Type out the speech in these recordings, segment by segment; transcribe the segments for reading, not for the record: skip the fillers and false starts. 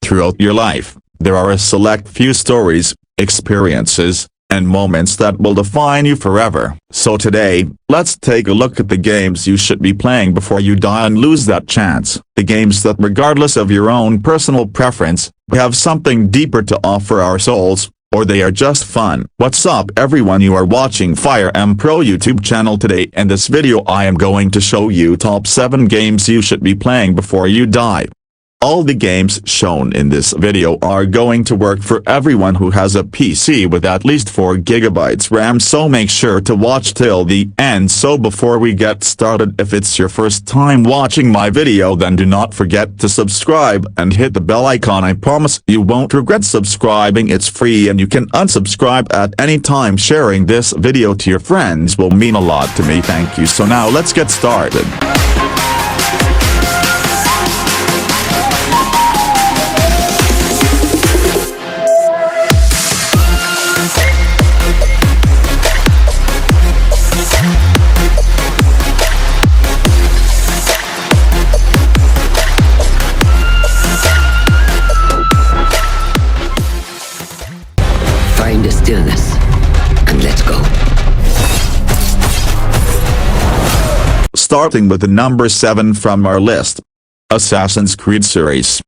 Throughout your life, there are a select few stories, experiences, and moments that will define you forever. So today, let's take a look at the games you should be playing before you die and lose that chance. The games that, regardless of your own personal preference, have something deeper to offer our souls, or they are just fun. What's up everyone, you are watching Fire M Pro YouTube channel. Today in this video I am going to show you top 7 games you should be playing before you die. All the games shown in this video are going to work for everyone who has a PC with at least 4 GB RAM, so make sure to watch till the end. So before we get started, if it's your first time watching my video, then do not forget to subscribe and hit the bell icon. I promise you won't regret subscribing. It's free and you can unsubscribe at any time. Sharing this video to your friends will mean a lot to me. Thank you. So now let's get started. Find a stillness, and let's go. Starting with the number 7 from our list. Assassin's Creed series.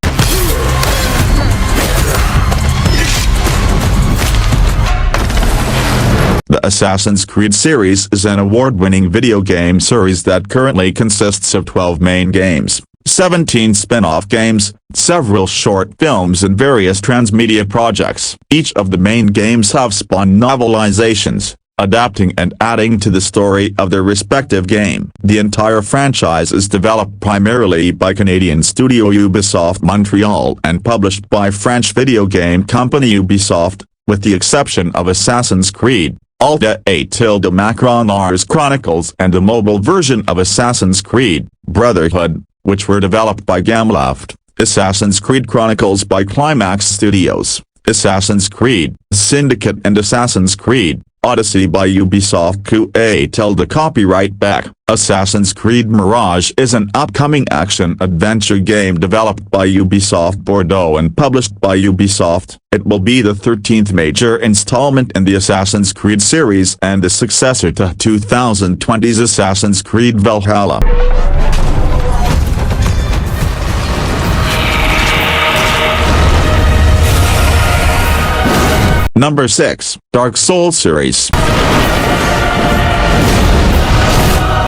The Assassin's Creed series is an award-winning video game series that currently consists of 12 main games, 17 spin-off games, several short films and various transmedia projects. Each of the main games have spawned novelizations, adapting and adding to the story of their respective game. The entire franchise is developed primarily by Canadian studio Ubisoft Montreal and published by French video game company Ubisoft, with the exception of Assassin's Creed, Alta A Macron Ars Chronicles and the mobile version of Assassin's Creed, Brotherhood, which were developed by Gameloft, Assassin's Creed Chronicles by Climax Studios, Assassin's Creed Syndicate and Assassin's Creed Odyssey by Ubisoft held the copyright back. Assassin's Creed Mirage is an upcoming action-adventure game developed by Ubisoft Bordeaux and published by Ubisoft. It will be the 13th major installment in the Assassin's Creed series and the successor to 2020's Assassin's Creed Valhalla. Number 6. Dark Souls series.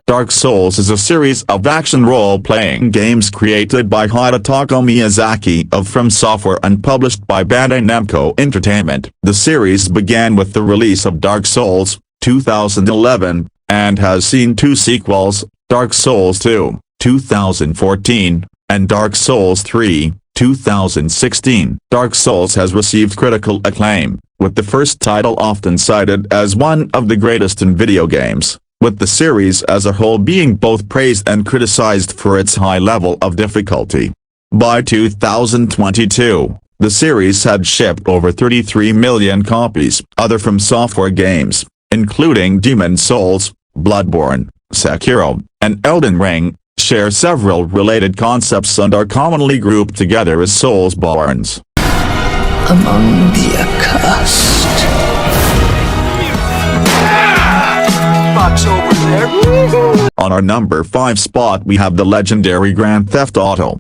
Dark Souls is a series of action role-playing games created by Hidetaka Miyazaki of From Software and published by Bandai Namco Entertainment. The series began with the release of Dark Souls, 2011, and has seen 2 sequels, Dark Souls 2, 2014, and Dark Souls 3, 2016. Dark Souls has received critical acclaim, with the first title often cited as one of the greatest in video games, with the series as a whole being both praised and criticized for its high level of difficulty. By 2022, the series had shipped over 33 million copies. Other From Software games, including Demon's Souls, Bloodborne, Sekiro, and Elden Ring, share several related concepts and are commonly grouped together as Soulsborns. Among the accursed. Box over there. On our number 5 spot we have the legendary Grand Theft Auto.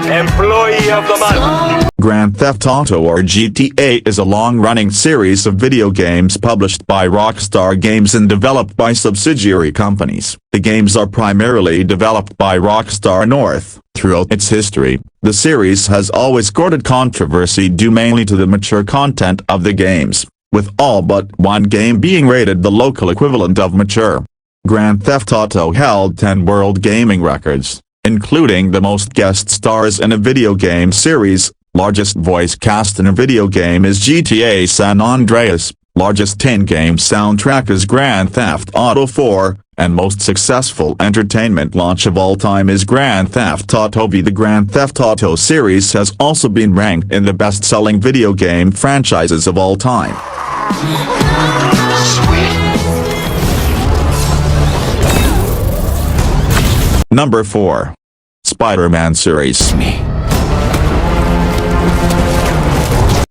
Employee of the month. Grand Theft Auto or GTA is a long-running series of video games published by Rockstar Games and developed by subsidiary companies. The games are primarily developed by Rockstar North. Throughout its history, the series has always courted controversy due mainly to the mature content of the games, with all but one game being rated the local equivalent of mature. Grand Theft Auto held 10 world gaming records, including the most guest stars in a video game series. Largest voice cast in a video game is GTA San Andreas, largest in-game soundtrack is Grand Theft Auto 4, and most successful entertainment launch of all time is Grand Theft Auto V. The Grand Theft Auto series has also been ranked in the best-selling video game franchises of all time. Number 4. Spider-Man series.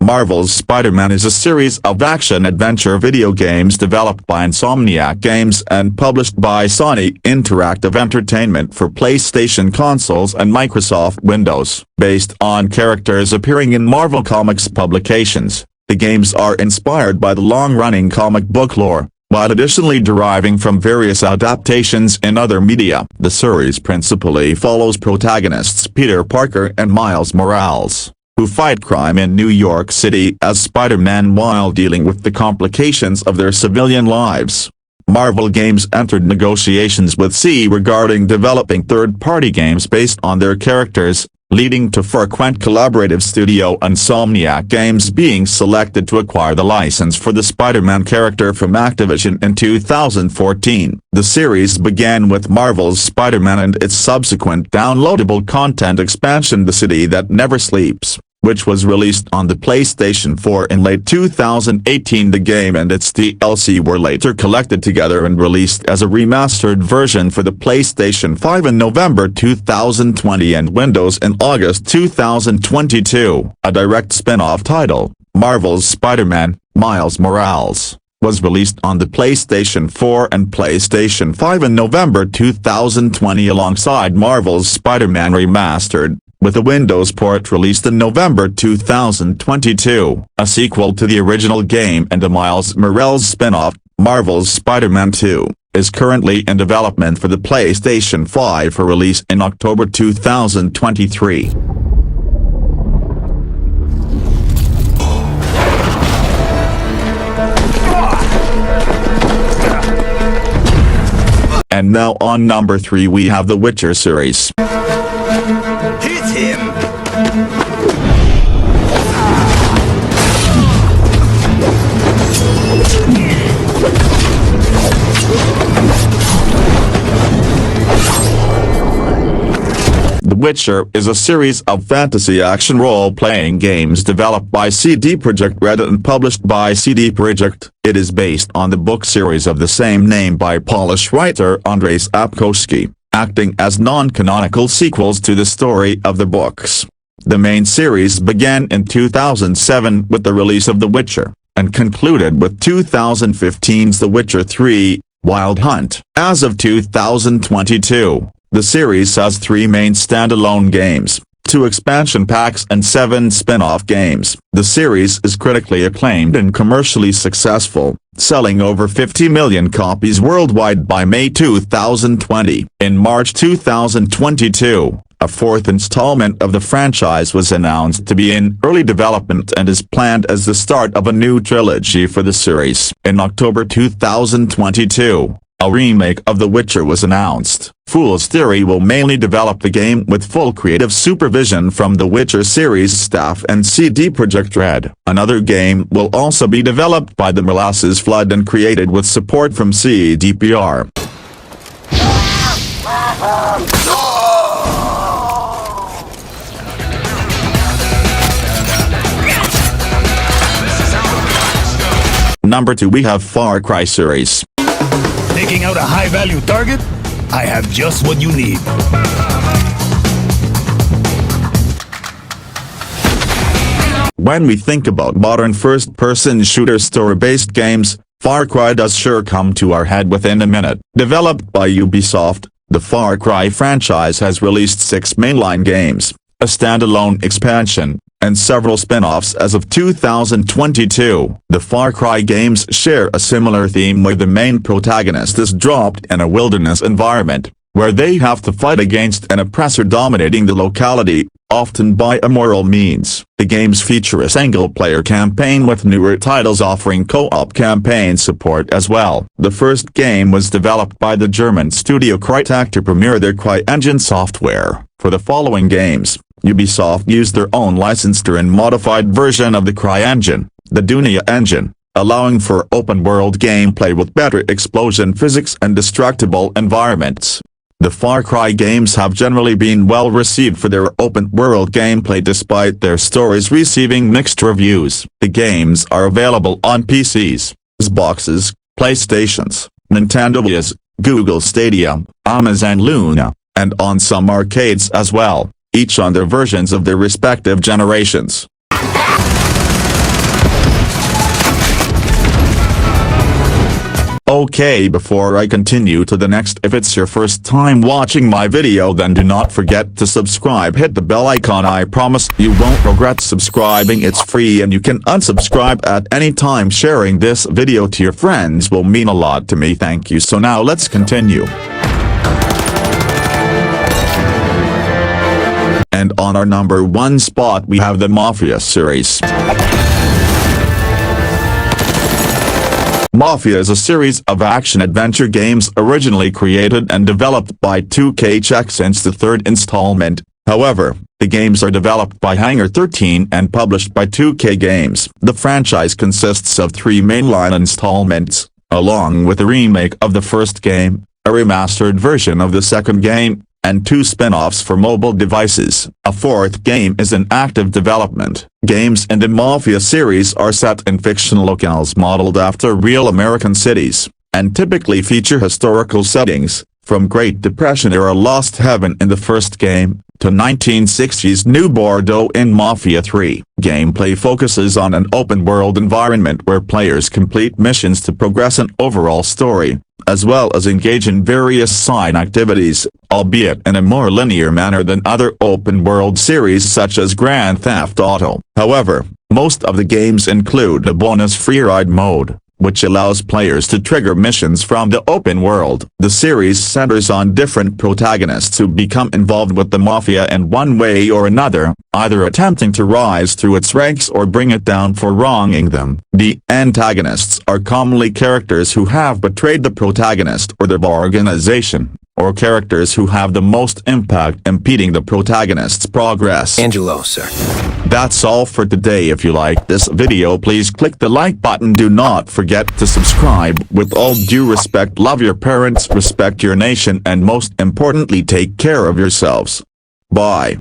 Marvel's Spider-Man is a series of action-adventure video games developed by Insomniac Games and published by Sony Interactive Entertainment for PlayStation consoles and Microsoft Windows. Based on characters appearing in Marvel Comics publications, the games are inspired by the long-running comic book lore, while additionally deriving from various adaptations in other media. The series principally follows protagonists Peter Parker and Miles Morales, who fight crime in New York City as Spider-Man while dealing with the complications of their civilian lives. Marvel Games entered negotiations with Sony regarding developing third-party games based on their characters, leading to frequent collaborative studio Insomniac Games being selected to acquire the license for the Spider-Man character from Activision in 2014. The series began with Marvel's Spider-Man and its subsequent downloadable content expansion The City That Never Sleeps, which was released on the PlayStation 4 in late 2018. The game and its DLC were later collected together and released as a remastered version for the PlayStation 5 in November 2020 and Windows in August 2022. A direct spin-off title, Marvel's Spider-Man, Miles Morales, was released on the PlayStation 4 and PlayStation 5 in November 2020 alongside Marvel's Spider-Man Remastered, with a Windows port released in November 2022. A sequel to the original game and a Miles Morales spin-off, Marvel's Spider-Man 2, is currently in development for the PlayStation 5 for release in October 2023. And now on number 3 we have The Witcher series. Hit him! The Witcher is a series of fantasy action role-playing games developed by CD Projekt Red and published by CD Projekt. It is based on the book series of the same name by Polish writer Andrzej Sapkowski, acting as non-canonical sequels to the story of the books. The main series began in 2007 with the release of The Witcher, and concluded with 2015's The Witcher 3, Wild Hunt. As of 2022, the series has 3 main standalone games, 2 expansion packs and 7 spin-off games. The series is critically acclaimed and commercially successful, selling over 50 million copies worldwide by May 2020. In March 2022, a 4th installment of the franchise was announced to be in early development and is planned as the start of a new trilogy for the series. In October 2022, a remake of The Witcher was announced. Fool's Theory will mainly develop the game with full creative supervision from The Witcher series staff and CD Projekt Red. Another game will also be developed by the Molasses Flood and created with support from CDPR. Number 2 we have Far Cry series. Taking out a high-value target? I have just what you need. When we think about modern first-person shooter story-based games, Far Cry does sure come to our head within a minute. Developed by Ubisoft, the Far Cry franchise has released 6 mainline games, a standalone expansion, and several spin-offs as of 2022. The Far Cry games share a similar theme where the main protagonist is dropped in a wilderness environment, where they have to fight against an oppressor dominating the locality, often by immoral means. The games feature a single-player campaign with newer titles offering co-op campaign support as well. The first game was developed by the German studio Crytek to premiere their CryEngine software. For the following games, Ubisoft used their own licensed and modified version of the CryEngine, the Dunia engine, allowing for open-world gameplay with better explosion physics and destructible environments. The Far Cry games have generally been well received for their open-world gameplay despite their stories receiving mixed reviews. The games are available on PCs, Xboxes, PlayStations, Nintendo Wii, Google Stadia, Amazon Luna, and on some arcades as well, each on their versions of their respective generations. Okay, before I continue to the next, if it's your first time watching my video, then do not forget to subscribe, hit the bell icon. I promise you won't regret subscribing. It's free and you can unsubscribe at any time. Sharing this video to your friends will mean a lot to me. Thank you. So now let's continue. And on our number 1 spot we have the Mafia series. Mafia is a series of action-adventure games originally created and developed by 2K Czech since the 3rd installment. However, the games are developed by Hangar 13 and published by 2K Games. The franchise consists of 3 mainline installments, along with a remake of the first game, a remastered version of the second game, and 2 spin-offs for mobile devices. A 4th game is in active development. Games in the Mafia series are set in fictional locales modeled after real American cities, and typically feature historical settings, from Great Depression-era Lost Heaven in the first game, to 1960s New Bordeaux in Mafia 3. Gameplay focuses on an open-world environment where players complete missions to progress an overall story, as well as engage in various side activities, albeit in a more linear manner than other open-world series such as Grand Theft Auto. However, most of the games include a bonus free ride mode, which allows players to trigger missions from the open world. The series centers on different protagonists who become involved with the Mafia in one way or another, either attempting to rise through its ranks or bring it down for wronging them. The antagonists are commonly characters who have betrayed the protagonist or their organization, or characters who have the most impact impeding the protagonist's progress. Angelo, sir. That's all for today. If you like this video, please click the like button. Do not forget to subscribe. With all due respect, love your parents, respect your nation, and most importantly, take care of yourselves. Bye.